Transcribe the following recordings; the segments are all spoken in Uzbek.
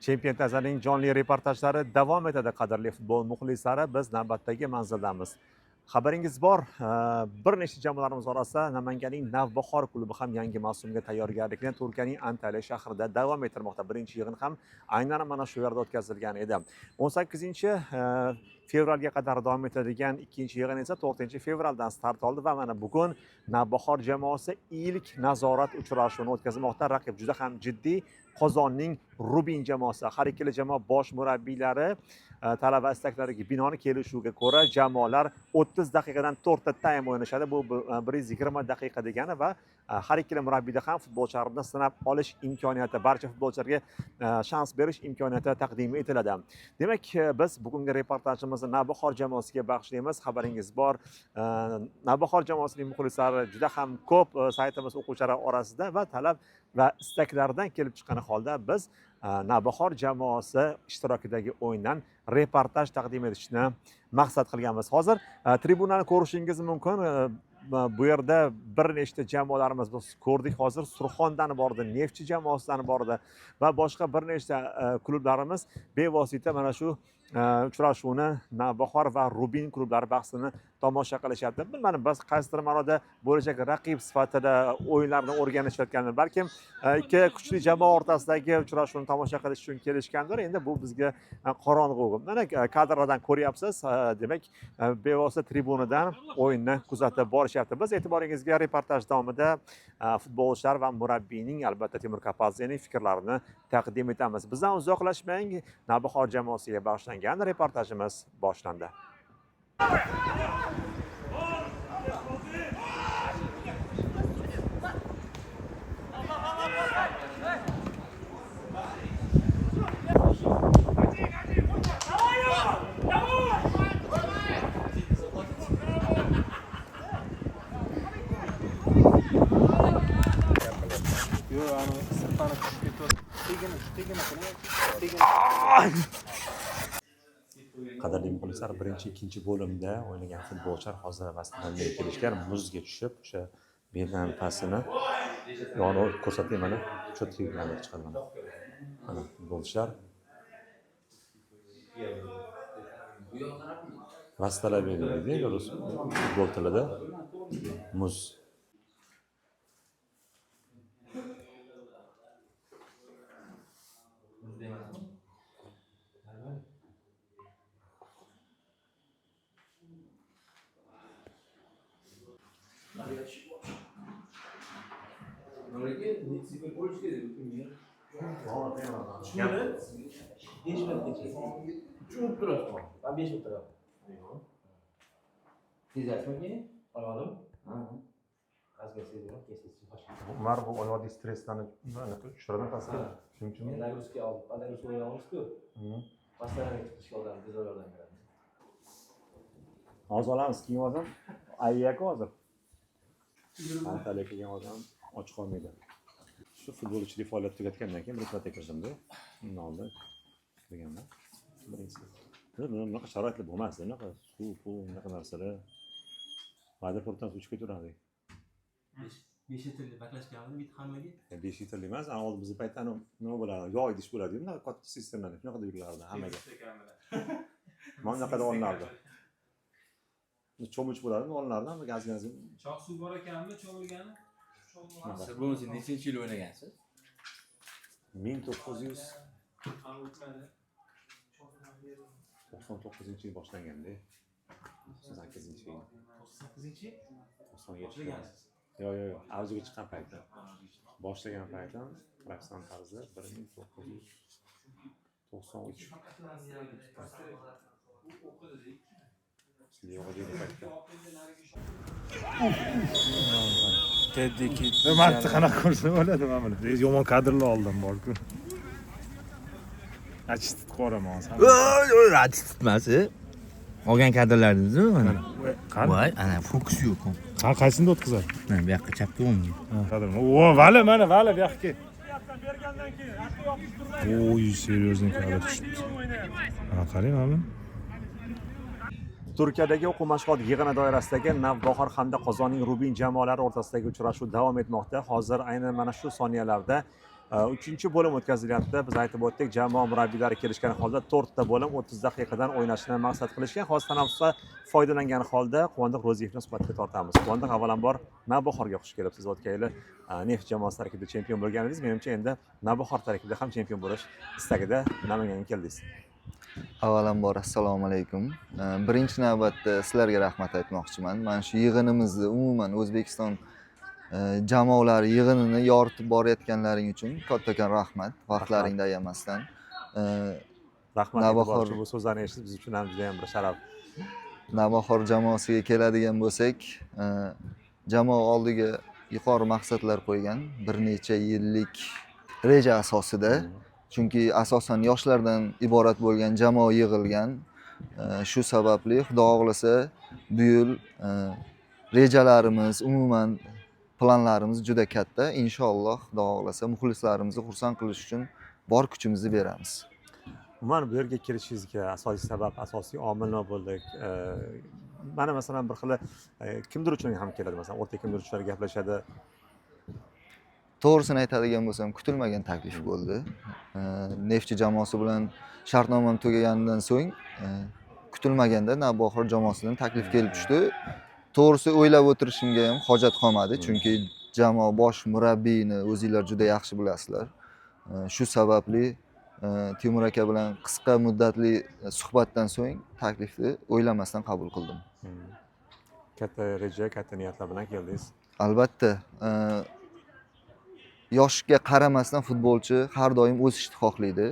Chempionat Azalining jonli reportajlari davom etadi. Qadrli futbol muxlislari, biz navbatdagi manzildamiz. Xabaringiz bor, bir nechta jamoalarimiz orasida Namanganning Navbahor klubi ham yangi mavsumga tayyorgarlikni Turkiyaning Antalya shahrida davom ettirmoqda. Birinchi yig'in ham aynan mana shu yerda o'tkazilgan edi. 18-fevralga qadar davom etadigan ikkinchi yig'in esa 4-fevraldan start oldi va mana bugun Navbahor jamoasi ilk nazorat uchrashuvini o'tkazmoqda. Raqib juda ham jiddiy. Qozonning Rubin jamoasi, har ikkala jamoa bosh murabbiylari talab va istaklariga binoan kelishuviga ko'ra jamoalar 30 daqiqadan 4 ta taym o'ynashadi. Bu 120 daqiqa degani va har ikkala murabbiyda ham futbolchilarni sinab olish imkoniyati, barcha futbolchilarga shans berish imkoniyati taqdim etiladi. Demak, biz bugungi reportajimizni Navbahor jamoasiga bag'ishlaymiz. Xabaringiz bor, Navbahor jamoasining muxlislari juda ham ko'p saytimiz o'quvchilari orasida va talab va istaklardan kelib chiqqan holda biz Navbahor jamoasi ishtirokidagi o'yindan reportaj taqdim etishni maqsad qilganmiz. Hozir tribunani ko'rishingiz mumkin. Bu yerda bir nechta jamoalarimiz biz ko'rdik. Hozir Surxondan bordi, Neftchi jamoasidan bordi va boshqa bir nechta klublarimiz bevosita mana shu uchrashuvni Navbahor va Rubin klublari bahsini tomosha qilishyapti. Bilmadim, biz qaysidir ma'noda bo'lajak raqib sifatida o'yinlarni o'rganishayotgandir. Balkim ikki kuchli jamoa o'rtasidagi uchrashuvni tomosha qilish uchun kelishgandir. Endi bu bizga qorong'u. Mana kadrlardan ko'ryapsiz. Demak, bevosita tribunadan o'yinni kuzatib borishyapti. Biz e'tiboringizga reportaj davomida futbolchilar va murabbiyning, albatta Temur Kapaziyning fikrlarini taqdim etamiz. Bizdan uzoqlashmang. Navbahor jamoasiga bag'ishlangan reportajimiz boshlandi. Qadrli muxlislar, birinchi ikkinchi bo'limda o'ynagan futbolchilar hozir vasiyatlarga kelishgan, muzga tushib, o'sha beldan pasini yonib ko'rsatdim, mana shu tribunani chiqardim. Mana futbolchilar vasitalar berdi, rus futbol tilida muz. Umar bu oyog'idagi stressdan tushiradi pastga. Shuning uchun nagruska olib, nagruska o'ynayapmiz-ku. Pastdan chiqishga odam tez yordam beradi. Hozir olamiz, keyin hozir ayyak hozir. Antalya kelgan odam och qolmaydi. Shu futbolchilik faoliyat tugatgandan keyin bir marta kirdim-da. Undan oldin deganda. Birinchi. Bunaqa sharoitlar bo'lmasdi, unaqa suv, unaqa narsalar. Mayda portdan suv chiqib turadi. 5 litrli baklashganmiz bitta hammaga. 5 litrli emas, oldin bizning paytda nima bo'ladi? Yog' idish bo'ladi, bunaqa katta sistemlarda, shunaqa yurilardi hammaga. Mana bunaqada olinardi. Cho'mich bo'ladi, olinardi, hamma gaz. Choq suv bor ekanmi, cho'milgani? Siz bunisi nechinchi yil o'ynagansiz? 1999-yil boshlanganda. 98-yil. 98-chi? 97. Yo'q, avjiga chiqqan paytda. Boshlagan paytim professional tarzda 1993. Martni qanaqa ko'rsam bo'ladi mana buni. Yomon kadrlar oldim bor-ku. Achitib qo'raman sen. Oy, achitmas. Olgan kadrlaringizmi mana? Voy, ana fokus yo'q. Ha, qaysini o'tkazadi? Mana bu yoqqa chapga o'ngga. Kadr. O, vali mana, vali bu yoqqa. Oy, seriyozdan kadr tushibdi. Ha, qarang mana. Turkiyadagi o'quv mashg'ulot yig'ini doirasidagi Navbahor hamda Qozonning Rubin jamoalari o'rtasidagi uchrashuv davom etmoqda. Hozir aynan mana shu soniyalarda Uchinchi bo'lim o'tkazilyapti. Biz aytib o'tdik, jamoa murabbiylari kelishgan holda 4 ta bo'lim 30 daqiqadan o'ynashni maqsad qilishgan. Hozir tanaffusdan foydalangan holda Quvondiq Ro'ziyevni suhbatga tortamiz. Quvondiq, avvalambor Navbahorga xush kelibsiz. O'tgan yili Neft jamoasi tarkibida chempion bo'lgan edingiz. Menimcha endi Navbahor tarkibida ham chempion bo'lish istagida Namanganga keldingiz. Avvalambor assalomu alaykum. Birinchi navbatda sizlarga rahmat aytmoqchiman. Mana shu yig'inimizni umuman O'zbekiston jamoalari yig'inini yoritib borayotganlaring uchun kattakon rahmat. Vaqtlaringni ayamasdan. Rahmat. Navbahor Bu so'zlarni eshitib biz uchun ham juda ham bir sharaf. Navbahor jamoasiga keladigan bo'lsak, jamoa oldiga yuqori maqsadlar qo'ygan, bir necha yillik reja asosida. Chunki asosan yoshlardan iborat bo'lgan jamoa yig'ilgan. Shu sababli Xudo xohlasa bu yil rejalarimiz, umuman planlarimiz juda katta. Inshaalloh Xudo xohlasa muxlislarimizni xursand qilish uchun bor kuchimizni beramiz. Umuman bu yerga kelishingizga asosiy sabab, asosiy omil nima bo'ldi? Mana masalan bir xil kimdir uchun ham keladi, masalan o'rta kimdir uchun gaplashadi. To'g'risini aytadigan bo'lsam, kutilmagan taklif bo'ldi. Neftchi jamoasi bilan shartnomam tugaganidan so'ng kutilmaganda Navbahor jamoasidan taklif kelib tushdi. To'g'risi o'ylab o'tirishimga ham hojat qolmadi, chunki jamoa bosh murabbiyni o'zingizlar juda yaxshi bilasizlar. Shu sababli Timur aka bilan qisqa muddatli suhbatdan so'ng taklifni o'ylamasdan qabul qildim. Katta reja, katta niyatlar bilan keldingiz. Albatta, yoshga qaramasdan futbolchi har doim o'sishni xohlaydi.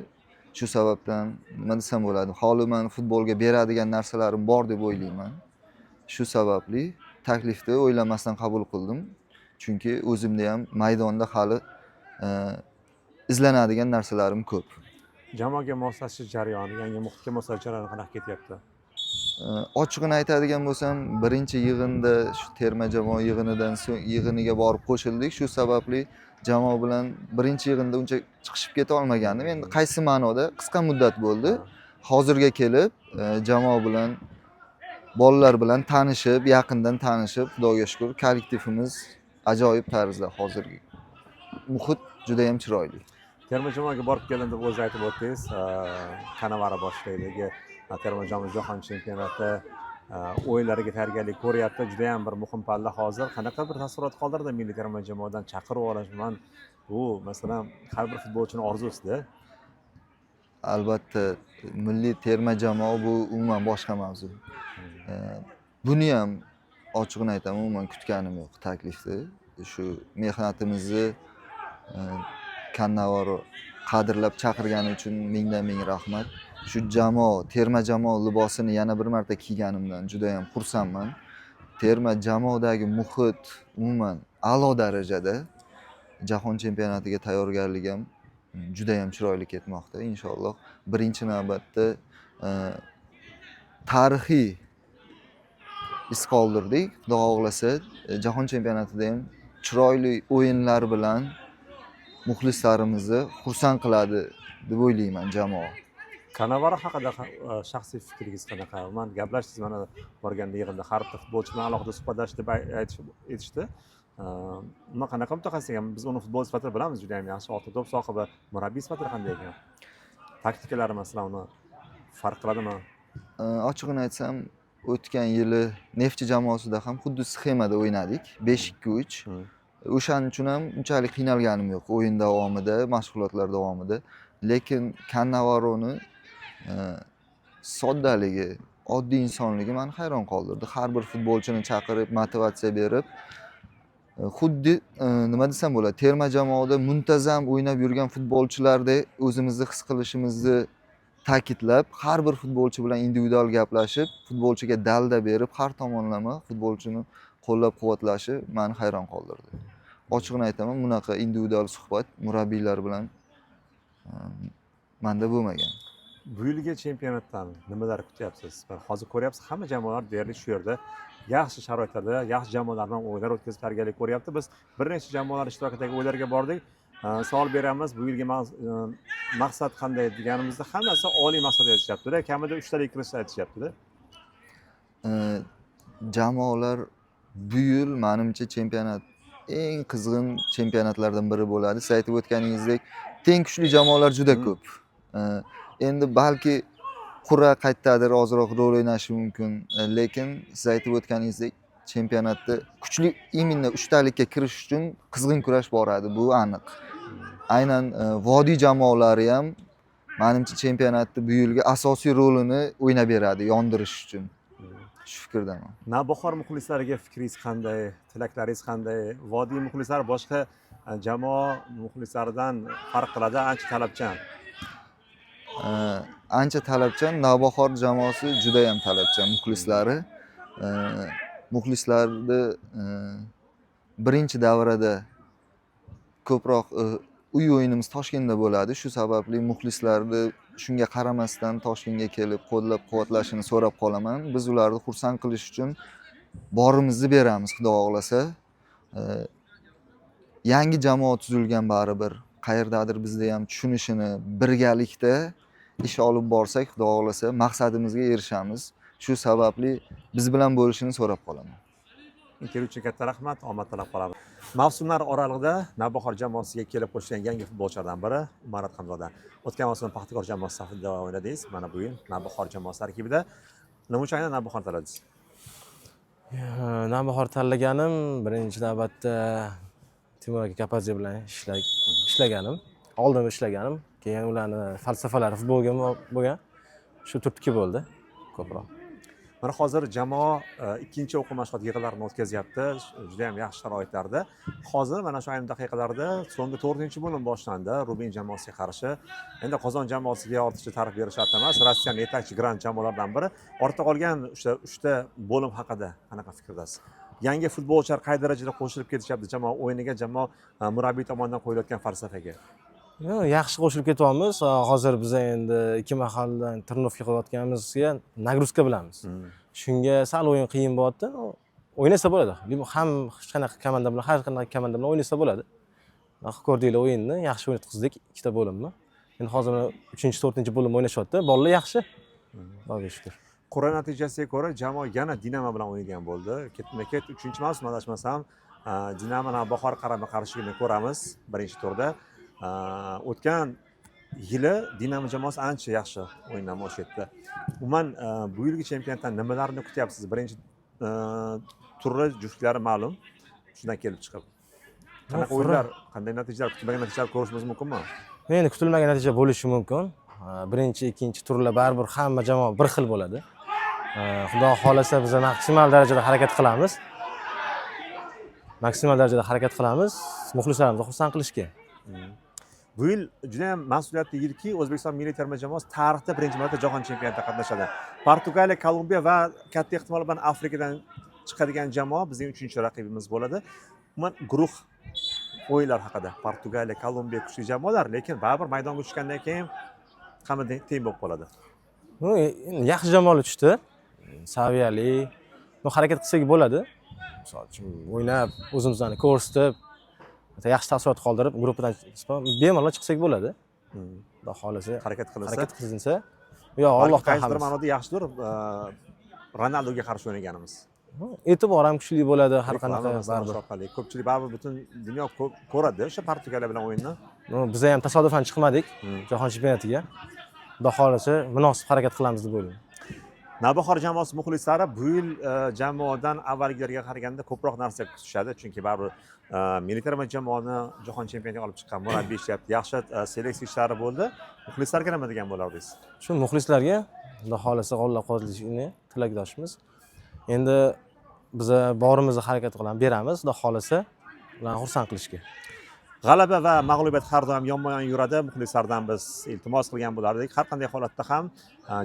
Shu sababdan nima desam bo'ladi, hali men futbolga beradigan narsalarim bor deb o'ylayman. Shu sababli taklifni o'ylamasdan qabul qildim. Chunki o'zimda ham maydonda hali izlanadigan narsalarim ko'p. Jamoaga moslashish jarayoni, yangi muhitga moslashish jarayoni qanaqa ketyapti? Ochig'ini aytadigan bo'lsam, birinchi yig'inda shu terma jamoa yig'inidan so'ng yig'iniga borib qo'shildik. Shu sababli jamoa bilan birinchi yig'inda uncha chiqishib keta olmagandim. Endi qaysi ma'noda qisqa muddat bo'ldi. Hozirga kelib jamoa bilan, bolalar bilan tanishib, yaqindan tanishib, Xudoga shukr, kollektivimiz ajoyib tarzda hozirgi. Muhit juda ham chiroyli. Terma jamoaga borib keldim deb o'zingiz aytib o'tdingiz. Kanavara boshlaydi. Terma jamoa jahon chempionati o'yinlariga tayyorgarlik ko'ryapti. Juda ham bir muhim palla hozir. Qanaqa bir taassurot qoldirdi milliy terma jamoadan chaqiruv olish? Bu masalan har bir futbolchining orzusi-da. Albatta, milliy terma jamoa bu umuman boshqa mavzu. Buni ham ochig'ini aytaman, umuman kutganim yo'q taklifni. Shu mehnatimizni Kannavaro qadrlab chaqirgani uchun mingdan ming rahmat. Shu jamoa, terma jamoa libosini yana bir marta kiyganimdan juda ham xursandman. Terma jamoadagi muhit umuman a'lo darajada. Jahon chempionatiga tayyorgarlik ham juda ham chiroyli ketmoqda. Inshaalloh birinchi navbatda tarixiy iz qoldirdik. Xudo xohlasa jahon chempionatida ham chiroyli o'yinlar bilan muxlislarimizni xursand qiladi deb o'ylayman jamoa. Kanavaro haqida shaxsiy fikringiz qanaqa? Men gaplashdingiz mana borganda yig'inda har bir futbolchi bilan alohida suhbatlashdi deb aytishdi. Nima qanaqa mutaxassis ekan? Biz uni futbol sifatida bilamiz, juda ham yaxshi olti to'p sohibi, murabbiy sifatida qanday ekan? Taktikalari masalan uni farq qiladimi? Ochig'ini aytsam, o'tgan yili Neftchi jamoasida ham xuddi sxemada o'ynadik, 5-2-3. O'shaning uchun ham unchalik qiynalganim yo'q o'yin davomida, mashg'ulotlar davomida. Lekin Cannavaroni soddaligi, oddiy insonligi meni hayron qoldirdi. Har bir futbolchini chaqirib, motivatsiya berib, xuddi nima desam bo'ladi, terma jamoada muntazam o'ynab yurgan futbolchilardek o'zimizni his qilishimizni ta'kidlab, har bir futbolchi bilan individual gaplashib, futbolchiga dalda berib, har tomonlama futbolchini qo'llab-quvvatlashi meni hayron qoldirdi. Ochiqni aytaman, bunaqa individual suhbat murabbiylar bilan menda bo'lmagan. Bu yilgi chempionatdan nimalar kutyapsiz? Hozir ko'ryapsiz, hamma jamoalar deyarli shu yerda yaxshi sharoitlarda, yaxshi jamoalar bilan o'yinlar o'tkazib tayyorgarlik ko'ryapti. Biz bir necha jamoalar ishtirokidagi o'yinlarga bordik. Savol beramiz, bu yilgi maqsad qanday deganimizda hammasi oliy maqsad aytishyapti-da, kamida 3 talik kirish aytishyapti-da. Jamoalar bu yil menimcha chempionat eng qizg'in chempionatlardan biri bo'ladi. Siz aytib o'tganingizdek, teng kuchli jamoalar juda ko'p. Endi balki qur'a qayerdadir ozroq rol o'ynashi mumkin, lekin siz aytib o'tganingizdek, chempionatda kuchli именно uchtalikka kirish uchun qizg'in kurash boradi, bu aniq. Aynan vodiy jamoalari ham menimcha chempionatda bu yilgi asosiy rolini o'ynab beradi, yondirish uchun. Shu fikrdaman. Navbahor muxlislariga fikringiz qanday, tilaklaringiz qanday? Vodiy muxlislari boshqa jamoa muxlislaridan farq qiladi, ancha talabchan. Ancha talabchan, Navbahor jamoasi juda ham talabchan muxlislari. Muxlislarni birinchi davrada ko'proq uy o'yinimiz Toshkentda bo'ladi. Shu sababli muxlislarni shunga qaramasdan Toshkentga kelib qo'llab-quvvatlashini so'rab qolaman. Biz ularni xursand qilish uchun borimizni beramiz, Xudo xohlasa. Yangi jamoa tuzilgan baribir. Qayerdadir bizda ham tushunishini, birgalikda ish olib borsak, Xudo xohlasa maqsadimizga erishamiz. Shu sababli biz bilan bo'lishini so'rab qolaman. Keluvchi uchun katta rahmat, omad tilab qolaman. Mavsumlar oralig'ida Navbahor jamoasiga kelib qo'shilgan yangi futbolchilardan biri Umarat Hamzoda. O'tgan mavsum Paxtakor jamoasi safida o'ynadingiz. Mana bu yil Navbahor jamoasi tarkibida. Nima uchun aynan Navbahor tanladingiz? Navbahor tanlaganim birinchi navbatda Timur aka Kapadze bilan ishlaganim. Oldin ishlaganim, keyin ularni falsafalari futbolga bo'lgan. Shu turtki bo'ldi ko'proq. Mana hozir jamoa ikkinchi o'quv mashg'ulot yig'inlarini o'tkazyapti, juda ham yaxshi sharoitlarda. Hozir mana shu ayni daqiqalarda so'nggi 4-bo'lim boshlandi Rubin jamoasiga qarshi. Endi Qozon jamoasiga ortiqcha ta'rif berish shart emas. Rossiyaning yetakchi grand jamoalaridan biri. Ortda qolgan o'sha 3ta bo'lim haqida qanaqa fikrdasiz? Yangi futbolchilar qay darajada qo'shilib ketishyapti jamoa o'yiniga, jamoa murabbiy tomonidan qo'yilayotgan falsafaga? Yaxshi qo'shilib ketyapmiz. Hozir biz endi ikki mahaldan turnovka qilayotganimizga nagruzka bilamiz. Shunga sal o'yin qiyin bo'lyapti. O'ynasa bo'ladi. Ham hech qanaqa komanda bilan, har qanaqa komanda bilan o'ynasa bo'ladi. Ko'rdinglar o'yinni, yaxshi o'tkazdik ikkita bo'limni. Endi hozir 3-4 bo'lim o'ynashyapti. Bolalar yaxshi. Xudoga shukr. Qur'a natijasiga ko'ra jamoa yana Dinamo bilan o'ynaydigan bo'ldi. Ketma-ket 3-mavsum adashmasam, Dinamo Navbahor qarama-qarshiligini ko'ramiz birinchi turda. O'tgan yili Dinamo jamoasi ancha yaxshi o'yin namoyish etdi. Umuman bu yilgi chempionatdan nimalarni kutyapsiz? Birinchi turli juftliklari ma'lum. Shundan kelib chiqib. Qanaqa o'yinlar, qanday natijalar, kutilmagan natijalar ko'rishimiz mumkinmi? Endi kutilmagan natija bo'lishi mumkin. Birinchi, ikkinchi turlar baribir hamma jamoa bir xil bo'ladi. Xudo xolasa biz maksimal darajada harakat qilamiz. Muxlislarimizni xursand qilishga. Bu yil juda ham mas'uliyatli yilki, O'zbekiston milliy terma jamoasi tarixda birinchi marta jahon chempionatida qatnashadi. Portugaliya, Kolumbiya va katta ehtimol bilan Afrikadan chiqadigan jamoa bizning 3-raqibimiz bo'ladi. Umuman guruh o'yinlar haqida. Portugaliya, Kolumbiya kuchli jamoalar, lekin baribir maydonga tushgandan keyin hamma teng bo'lib qoladi. Yaxshi jamoalar tushdi. Saviyali, harakat qilsak bo'ladi. Misol uchun o'ynab, o'zimizni ko'rsatib, yaxshi taassurot qoldirib, guruhdan bemalol chiqsak bo'ladi. Xudo xolasa Harakat qilinsa, yo Allohga qaysidir ma'noda yaxshidir Ronaldoga qarshi o'ynaganimiz. E'tibor ham kuchli bo'ladi har qanaqa baribir. Ko'pchilik baribir butun dunyo ko'radi o'sha Portugaliya bilan o'yinni. Biz ham tasodifan chiqmadik jahon chempionatiga. Xudo xolasa munosib harakat qilamiz deb o'ylayman. Navbahor jamoasi muxlislari bu yil jamoadan avvalgilarga qaraganda ko'proq narsa kutishadi, chunki baribir milliy terma jamoani jahon chempionatiga olib chiqqan murabbiy ishlayapti, yaxshi seleksiya ishlari bo'ldi. Muxlislarga nima degan bo'lardingiz? Shu muxlislarga Xudo xolasa qo'llab-quvvatlashini tilakdoshmiz. Endi biz borimizni harakat qilamiz, beramiz, Xudo xolasa ularni xursand qilishga. G'alaba va mag'lubiyat har doim yonma-yon yuradi. Muxlislardan biz iltimos qilgan bo'lardik. Har qanday holatda ham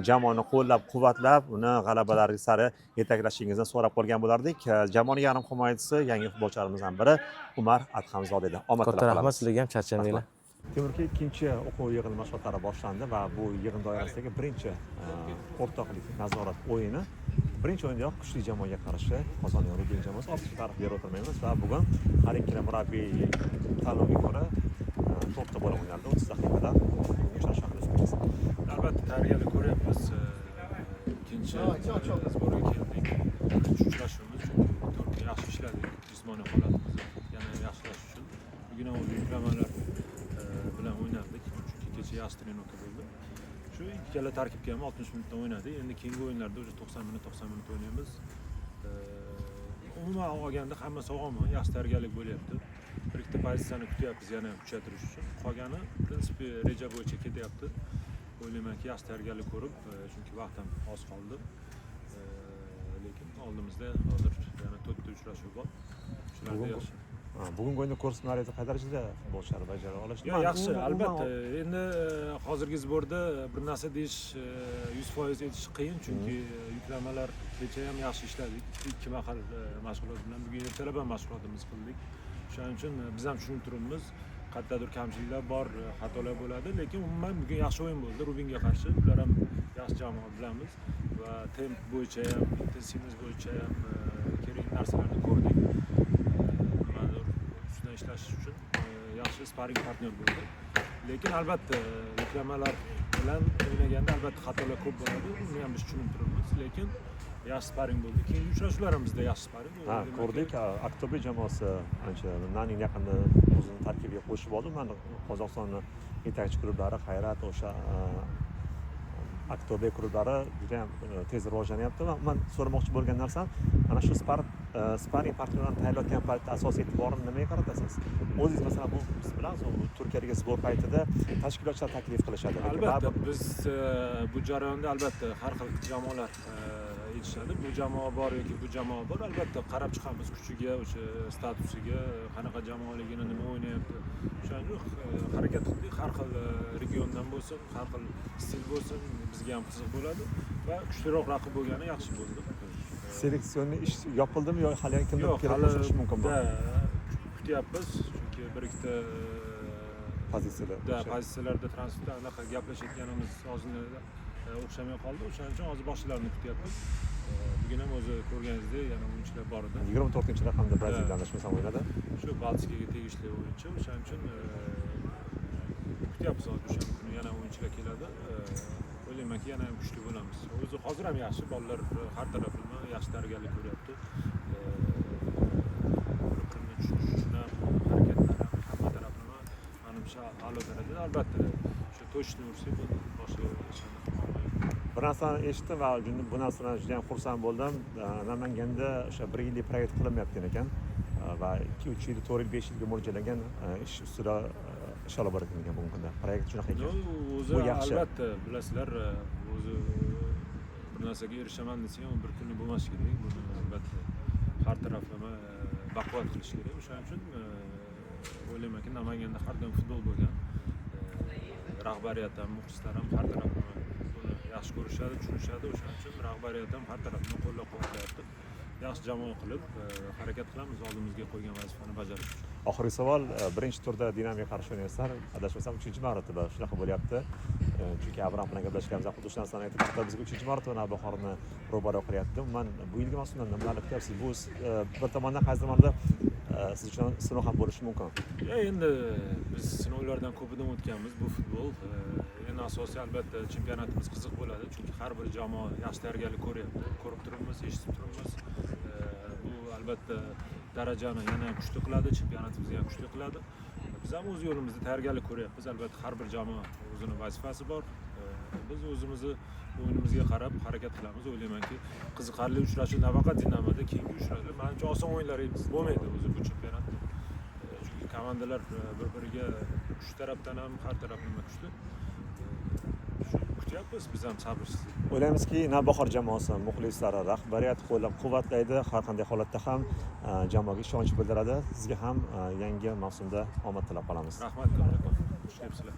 jamoani qo'llab-quvvatlab, uni g'alabalar sari yetaklashingizni so'rab qolgan bo'lardik. Jamoaning yarim himoyachisi, yangi futbolchilarimizdan biri Umar Adhamzoda edi. Omad tilab qolamiz. Rahmat sizlarga ham, charchamanglar. Temur aka, ikkinchi o'quv yig'in mashg'ulotlari boshlandi va bu yig'in doirasidagi birinchi o'rtoqlik nazorat o'yini. Birinchi o'yinda kuchli jamoaga qarshi Qozonning Rubin jamoasi ortiqcha ta'rif berib o'tirmaymiz va bugun har ikkala murabbiy tanloviga ko'ra to'rtta bo'lim o'ynaldi. 30 daqiqada uchrashuv haqida so'zlaymiz. Albatta tarbiyani ko'ryapmiz. Ikkinchi sborga keldik. Uchrashuvimiz chunki to'rtta yaxshi ishladik. Jismoniy holatimiz yana Shu ikkala tarkibga ham 60 minutdan o'ynadik. Endi keyingi o'yinlarda o'sha 90 minut o'ynaymiz. Umuman olganda hamma sog'lom, yaxshi tayyorgarlik bo'lyapti. Bir ikkita pozitsiyani kutyapmiz yana kuchaytirish uchun. Qolgani, prinsipi reja bo'yicha ketyapti. O'ylaymanki, yaxshi tayyorgarlik ko'rib, chunki vaqt ham oz qoldi. Lekin oldimizda hozir yana 4 ta uchrashuv bor. Shularda yaxshi. Bugungi o'yinda ko'rsatmalarni qay darajada futbolchilar bajara olishdi? Yaxshi, albatta. Endi hozirgi sborda bir narsa deyish 100% aytish qiyin, chunki yuklamalar kecha ham yaxshi ishladik. 2 mahal mashg'ulot bilan bugun ertalab ham mashg'ulotimiz qildik. Shuning uchun biz ham tushunib turibmiz. Qayerdadir kamchiliklar bor, xatolar bo'ladi, lekin umuman bugun yaxshi o'yin bo'ldi Rubinga qarshi. Ular ham yaxshi jamoa bilamiz va temp bo'yicha ham, intensivnost bo'yicha ham kerakli narsalarni ko'rdik. Ishlash uchun yaxshi sparing partnyor bo'ldi. Lekin albatta yuklamalar bilan o'ynaganda albatta xatolar ko'p bo'ladi. Uni ham biz tushunib turibmiz, lekin yaxshi sparing bo'ldi. Keyingi uchrashuvlar ham bizda yaxshi sparing bo'ldi. Ko'rdik, Aqto'be jamoasi ancha Naning yaqinda o'zini tarkibiga qo'shib oldi. Mana Qozog'istonning yetakchi klublari Xayrat, o'sha Aqto'be klublari juda ham tez rivojlanyapti va men so'ramoqchi bo'lgan narsam, mana shu sparing partnyorlarni tayyorlayotgan paytda asosiy e'tiborini nimaga qaratasiz? O'zingiz masalan biz bilamiz, Turkiyaga sbor paytida tashkilotchilar taklif qilishadi. Albatta biz bu jarayonda albatta har xil jamoalar yetishadi. Bu jamoa bor yoki bu jamoa bor. Albatta qarab chiqamiz kuchiga, o'sha statusiga, qanaqa jamoaligini, nima o'ynayapti. O'shaning harakat qildik. Har xil regiondan bo'lsin, har xil stil bo'lsin, bizga ham qiziq bo'ladi va kuchliroq raqib bo'lgani yaxshi bo'ldi. Seleksionniy ish yopildimi yo hali kimdir kerak qo'shilishi mumkinmi? Kutyapmiz, chunki bir ikkita pozitsiyalarda transferda anaqa gaplashayotganimiz ozgina o'xshamay qoldi. O'shaning uchun hozir boshqalarni kutyapmiz. Bugun ham o'zi ko'rganingizdek, yana o'yinchilar bor edi. 24-raqamda Braziliya adashmasam o'ynadi. Shu Baltikaga tegishli o'yinchi. O'shaning uchun kutyapmiz, hozir o'sha kuni yana o'yinchilar keladi. O'ylaymanki, yana ham kuchli bo'lamiz. O'zi hozir ham yaxshi, bolalar har taraflama yaxshi tayyorgarlik ko'ryapti. Bir-birini tushunish ham, harakatlar ham hamma taraflama menimcha a'lo darajada. Albatta, shu to'shni ursak boshqa hech qanaqa Bir narsani eshitdim va bu narsadan juda ham xursand bo'ldim. Namanganda o'sha 1 yillik proyekt qilinmayotgan ekan va 2-3 yil, 4 yil, 5 yilga mo'ljallangan ish ustida ish olib borilgan bugungi kunda. Proyekt shunaqa ekan. O'zi albatta bilasizlar, o'zi bir narsaga erishaman desang ham bir kunlik bo'lmas kerak. Buni albatta har taraflama baquvvat qilish kerak. O'shaning uchun o'ylaymanki, Namanganda har doim futbol bo'lgan. Rahbariyat ham, muxlislar ham har taraflama buni yaxshi ko'rishadi, tushunishadi. O'shaning uchun rahbariyat ham har tarafdan qo'llab-quvvatlayapti. Yaxshi jamoa qilib harakat qilamiz oldimizga qo'ygan vazifani bajarish uchun. Oxirgi savol, birinchi turda Dinamga qarshi o'ynaysizlar, adashmasam 3-marotaba shunaqa bo'lyapti. Chunki Abram bilan gaplashganimiz vaqtda o'sha narsani aytib, hatto bizga 3-marotaba Navbahorni ro'baro qilyapti. Men bu yilgi mavsumdan nimalarni kutyapsiz? Bu bir tomondan qaysi tomonda siz uchun sinov ham bo'lishi mumkin. Endi biz sinovlardan ko'pidan o'tganmiz. Bu futbol eng asosiy albatta chempionatimiz qiziq bo'ladi, chunki har bir jamoa yaxshi tayyorgarlik ko'ryapti. Ko'rib turibmiz, eshitib turibmiz. Bu albatta darajani yana ham kuchli qiladi, chempionatimizni ham kuchli qiladi. Biz ham o'z yo'limizda tayyorgarlik ko'ryapmiz. Albatta har bir jamoa o'zining vazifasi bor. Biz o'zimizni o'yinimizga qarab harakat qilamiz. O'ylaymanki, qiziqarli uchrashuv nafaqat Dinamoda, keyingi uchrashuvlar menimcha oson o'yinlar bo'lmaydi o'zi bu chempionat. Chunki komandalar bir-biriga uch tarafdan ham har tarafdan kuchli. Kutyapmiz biz ham sabrsiz. O'ylaymizki, Navbahor jamoasi muxlislari, rahbariyat qo'llab-quvvatlaydi, har qanday holatda ham jamoaga ishonch bildiradi. Sizga ham yangi mavsumda omad tilab qolamiz. Rahmat, xush kelibsizlar.